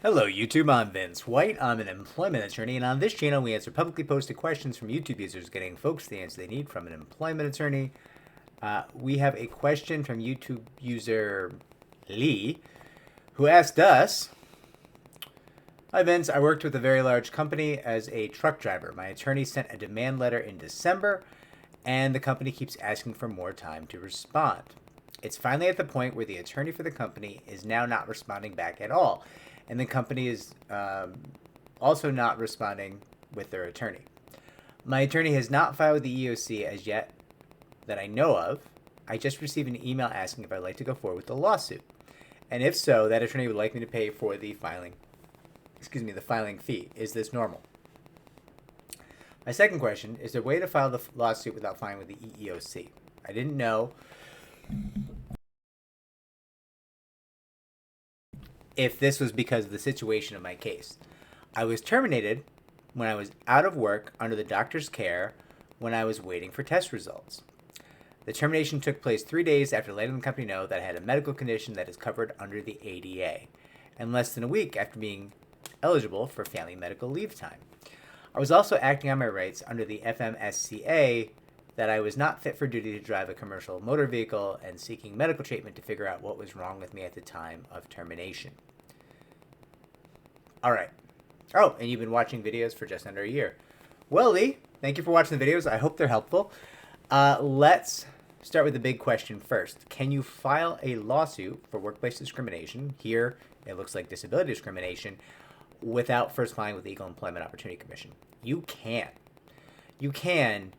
Hello YouTube, I'm Vince White. I'm an employment attorney, and on this channel we answer publicly posted questions from YouTube users, getting folks the answer they need from an employment attorney. We have a question from YouTube user Lee, who asked us, "Hi Vince, I worked with a very large company as a truck driver. My attorney sent a demand letter in December, and the company keeps asking for more time to respond. It's finally at the point where the attorney for the company is now not responding back at all, and the company is also not responding with their attorney. My attorney has not filed with the EEOC as yet that I know of. I just received an email asking if I'd like to go forward with the lawsuit, and if so, that attorney would like me to pay for the filing fee. Is this normal?" My second question, is there a way to file the lawsuit without filing with the EEOC? I didn't know if this was because of the situation of my case. I was terminated when I was out of work under the doctor's care when I was waiting for test results. The termination took place 3 days after letting the company know that I had a medical condition that is covered under the ADA, and less than a week after being eligible for family medical leave time. I was also acting on my rights under the FMSCA that I was not fit for duty to drive a commercial motor vehicle and seeking medical treatment to figure out what was wrong with me at the time of termination. All right. Oh, and you've been watching videos for just under a year. Well, Lee, thank you for watching the videos. I hope they're helpful. Let's start with the big question first. Can you file a lawsuit for workplace discrimination? Here, it looks like disability discrimination without first filing with the Equal Employment Opportunity Commission. You can. You can,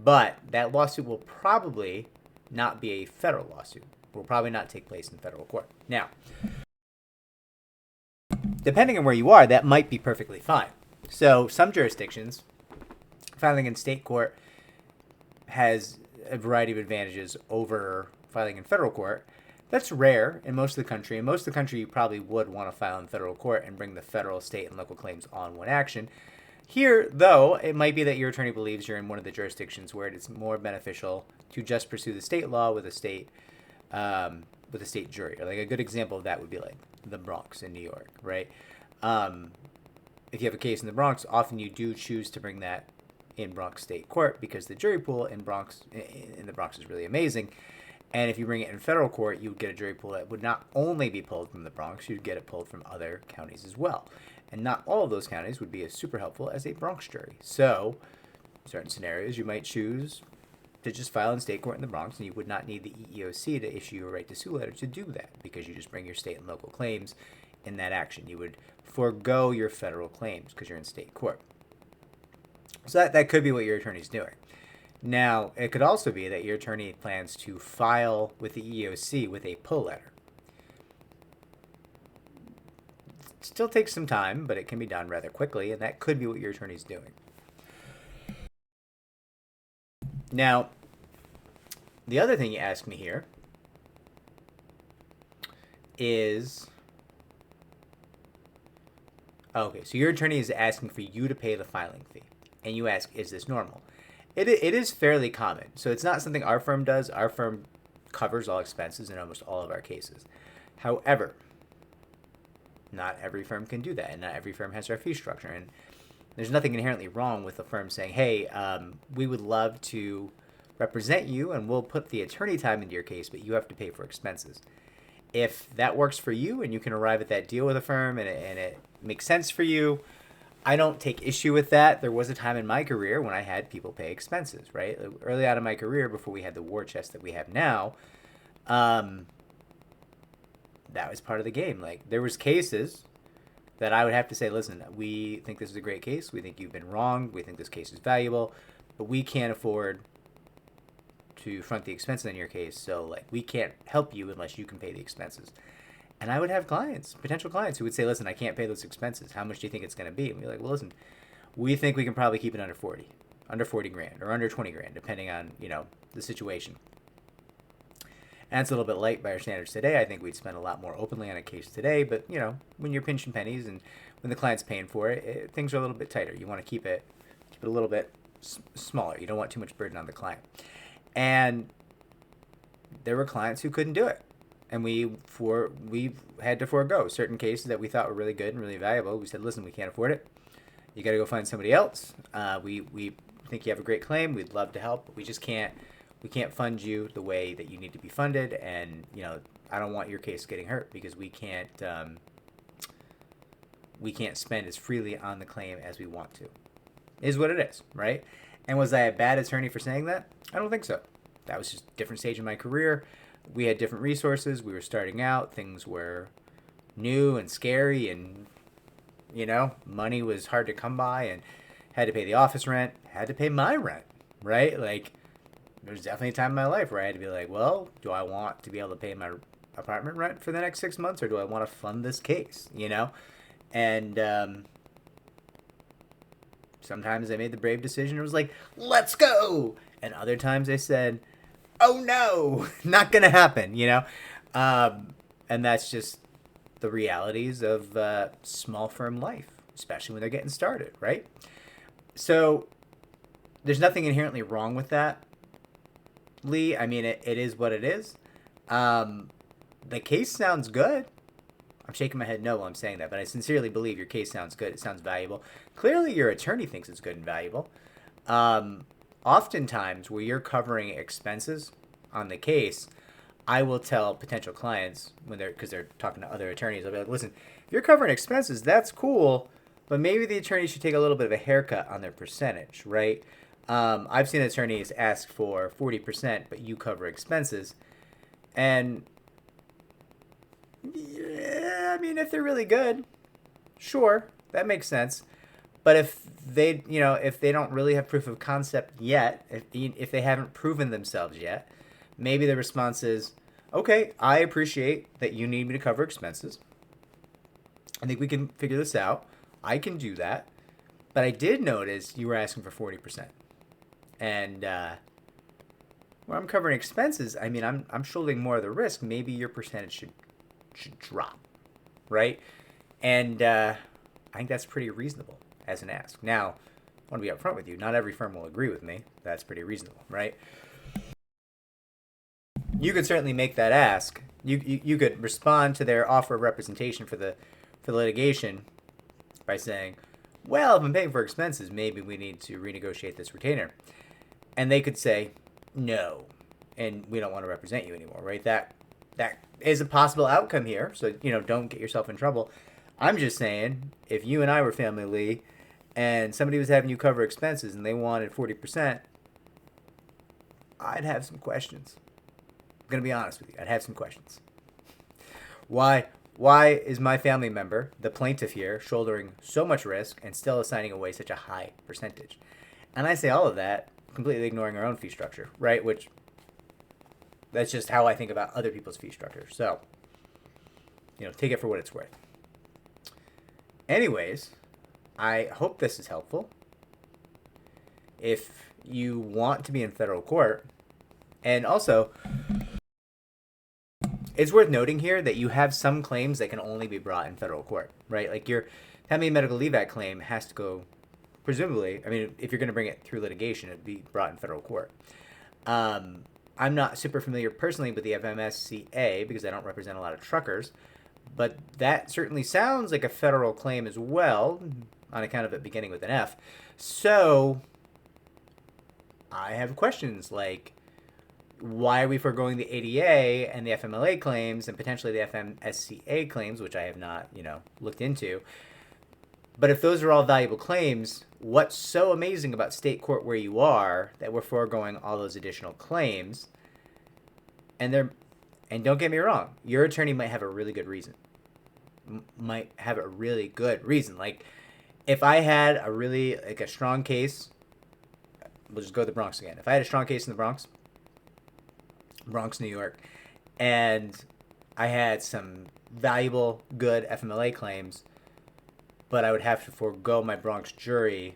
but that lawsuit will probably not be a federal lawsuit. It will probably not take place in federal court. Now, depending on where you are, that might be perfectly fine. So some jurisdictions, filing in state court has a variety of advantages over filing in federal court. That's rare in most of the country. In most of the country, you probably would want to file in federal court and bring the federal, state, and local claims on one action. Here, though, it might be that your attorney believes you're in one of the jurisdictions where it's more beneficial to just pursue the state law with a state jury. Like a good example of that would be like the Bronx in New York, right? If you have a case in the Bronx, often you do choose to bring that in Bronx State Court because the jury pool in the Bronx is really amazing. And if you bring it in federal court, you would get a jury pool that would not only be pulled from the Bronx, you'd get it pulled from other counties as well. And not all of those counties would be as super helpful as a Bronx jury. So, in certain scenarios, you might choose to just file in state court in the Bronx, and you would not need the EEOC to issue a right to sue letter to do that because you just bring your state and local claims in that action. You would forego your federal claims because you're in state court. So that could be what your attorney's doing. Now, it could also be that your attorney plans to file with the EEOC with a pull letter. It still takes some time, but it can be done rather quickly, and that could be what your attorney's doing. Now, the other thing you asked me here is, okay, so your attorney is asking for you to pay the filing fee, and you ask, is this normal? It is fairly common. So it's not something our firm does. Our firm covers all expenses in almost all of our cases. However, not every firm can do that, and not every firm has our fee structure. And there's nothing inherently wrong with a firm saying, hey, we would love to represent you, and we'll put the attorney time into your case, but you have to pay for expenses. If that works for you and you can arrive at that deal with a firm and it makes sense for you, I don't take issue with that. There was a time in my career when I had people pay expenses, right? Early out in my career, before we had the war chest that we have now, that was part of the game. Like, there was cases that I would have to say, listen, we think this is a great case. We think you've been wrong. We think this case is valuable, but we can't afford to front the expenses in your case. So, like, we can't help you unless you can pay the expenses. And I would have clients, potential clients, who would say, listen, I can't pay those expenses. How much do you think it's going to be? And we'd be like, well, listen, we think we can probably keep it under 40 grand or under 20 grand, depending on, the situation. And it's a little bit light by our standards today. I think we'd spend a lot more openly on a case today. But, when you're pinching pennies and when the client's paying for it, things are a little bit tighter. You want to keep it a little bit smaller. You don't want too much burden on the client. And there were clients who couldn't do it. and we had to forego certain cases that we thought were really good and really valuable. We said, listen, we can't afford it. You got to go find somebody else. We think you have a great claim. We'd love to help, but we just can't. We can't fund you the way that you need to be funded, and I don't want your case getting hurt because we can't spend as freely on the claim as we want to. Is what it is, right? And was I a bad attorney for saying that? I don't think so. That was just a different stage in my career. We had different resources. We were starting out. Things were new and scary, and money was hard to come by, and had to pay the office rent, had to pay my rent, right? Like, there's definitely a time in my life where I had to be like, well, do I want to be able to pay my apartment rent for the next 6 months, or do I want to fund this case, And sometimes I made the brave decision. It was like, let's go. And other times I said, oh no, not going to happen, And that's just the realities of small firm life, especially when they're getting started, right? So there's nothing inherently wrong with that, Lee. I mean, it is what it is. The case sounds good. I'm shaking my head no while I'm saying that, but I sincerely believe your case sounds good. It sounds valuable. Clearly, your attorney thinks it's good and valuable. Oftentimes, where you're covering expenses on the case, I will tell potential clients because they're talking to other attorneys, I'll be like, listen, if you're covering expenses, that's cool, but maybe the attorney should take a little bit of a haircut on their percentage, right? I've seen attorneys ask for 40%, but you cover expenses. And yeah, I mean, if they're really good, sure, that makes sense. But if they don't really have proof of concept yet, if they haven't proven themselves yet, maybe the response is, okay, I appreciate that you need me to cover expenses. I think we can figure this out. I can do that. But I did notice you were asking for 40%. And where I'm covering expenses, I mean, I'm shouldering more of the risk. Maybe your percentage should drop, right? And I think that's pretty reasonable as an ask. Now, I want to be upfront with you. Not every firm will agree with me. That's pretty reasonable, right? You could certainly make that ask. You could respond to their offer of representation for the litigation by saying, well, if I'm paying for expenses, maybe we need to renegotiate this retainer. And they could say, no, and we don't want to represent you anymore, right? That is a possible outcome here. So, don't get yourself in trouble. I'm just saying, if you and I were family, Lee, and somebody was having you cover expenses and they wanted 40%, I'd have some questions. I'm going to be honest with you. I'd have some questions. Why is my family member, the plaintiff here, shouldering so much risk and still assigning away such a high percentage? And I say all of that, completely ignoring our own fee structure, right? Which, that's just how I think about other people's fee structure. So, take it for what it's worth. Anyways, I hope this is helpful. If you want to be in federal court, and also, it's worth noting here that you have some claims that can only be brought in federal court, right? Like your Family Medical Leave Act claim has to go, presumably, I mean, if you're going to bring it through litigation, it'd be brought in federal court. I'm not super familiar personally with the FMSCA because I don't represent a lot of truckers, but that certainly sounds like a federal claim as well, on account of it beginning with an F. So I have questions like, why are we foregoing the ADA and the FMLA claims and potentially the FMSCA claims, which I have not, looked into? But if those are all valuable claims, what's so amazing about state court where you are that we're foregoing all those additional claims? And don't get me wrong, your attorney might have a really good reason. Like, if I had a really, a strong case, we'll just go to the Bronx again. If I had a strong case in the Bronx, New York, and I had some valuable, good FMLA claims, but I would have to forego my Bronx jury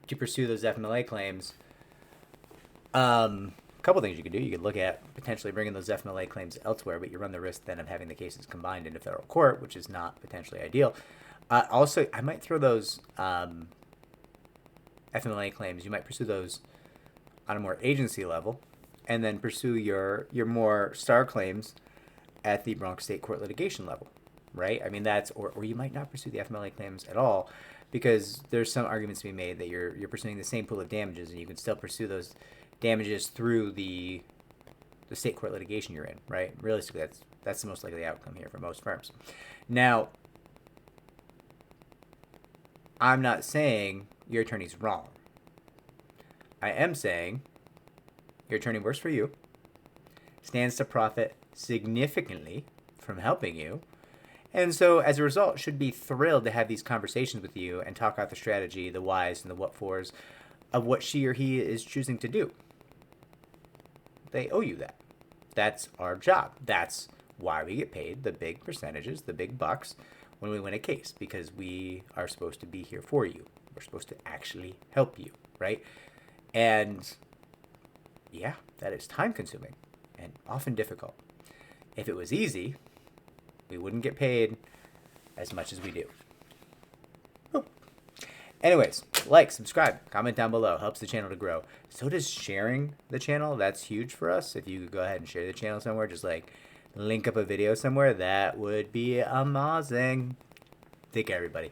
to pursue those FMLA claims. A couple things you could do. You could look at potentially bringing those FMLA claims elsewhere, but you run the risk then of having the cases combined into federal court, which is not potentially ideal. Also, I might throw those FMLA claims. You might pursue those on a more agency level, and then pursue your more star claims at the Bronx State Court litigation level, right? I mean, that's, or you might not pursue the FMLA claims at all, because there's some arguments to be made that you're pursuing the same pool of damages, and you can still pursue those damages through the state court litigation you're in, right? Realistically, that's the most likely outcome here for most firms. Now, I'm not saying your attorney's wrong. I am saying your attorney works for you, stands to profit significantly from helping you, and so as a result should be thrilled to have these conversations with you and talk out the strategy, the whys and the what-fors of what she or he is choosing to do. They owe you that. That's our job. That's why we get paid the big percentages, the big bucks when we win a case, because we are supposed to be here for you. We're supposed to actually help you, right? And yeah, that is time consuming and often difficult. If it was easy, we wouldn't get paid as much as we do. Oh. Anyways, like, subscribe, comment down below. Helps the channel to grow. So does sharing the channel. That's huge for us. If you could go ahead and share the channel somewhere, just like link up a video somewhere, that would be amazing. Take care, everybody.